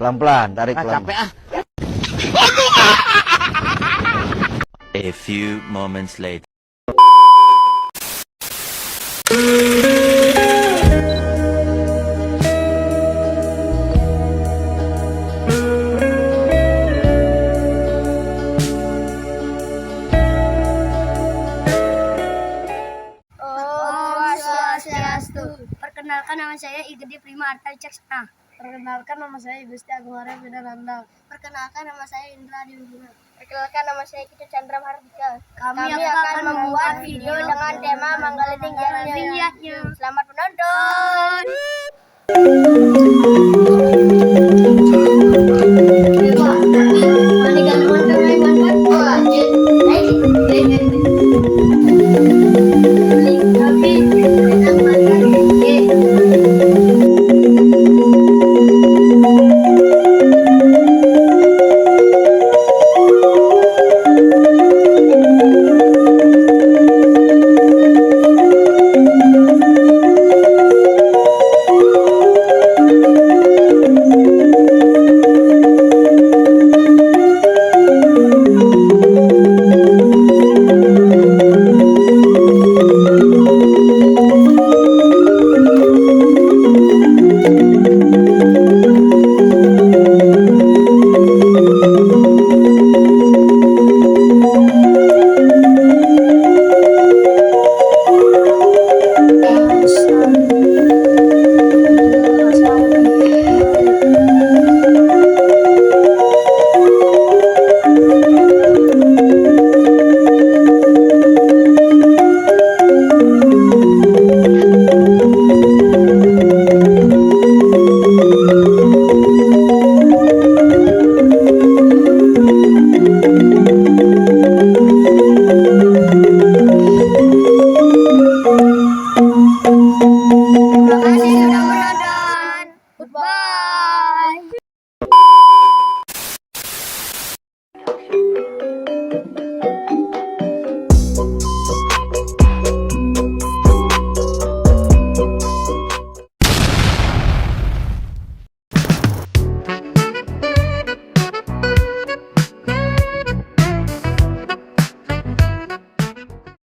Pelan-pelan, tarik pelan. Capek ah. A few moments later. Perkenalkan, nama saya Igede Prima Arta Wicaksana. Perkenalkan, nama saya Gusti Agung Arya Pinaranda. Perkenalkan, nama saya Indra Diwiguna. Perkenalkan, nama saya Kito Chandra Mardika. Kami akan membuat video dengan tema Manggaliting Jalannya. Selamat menonton.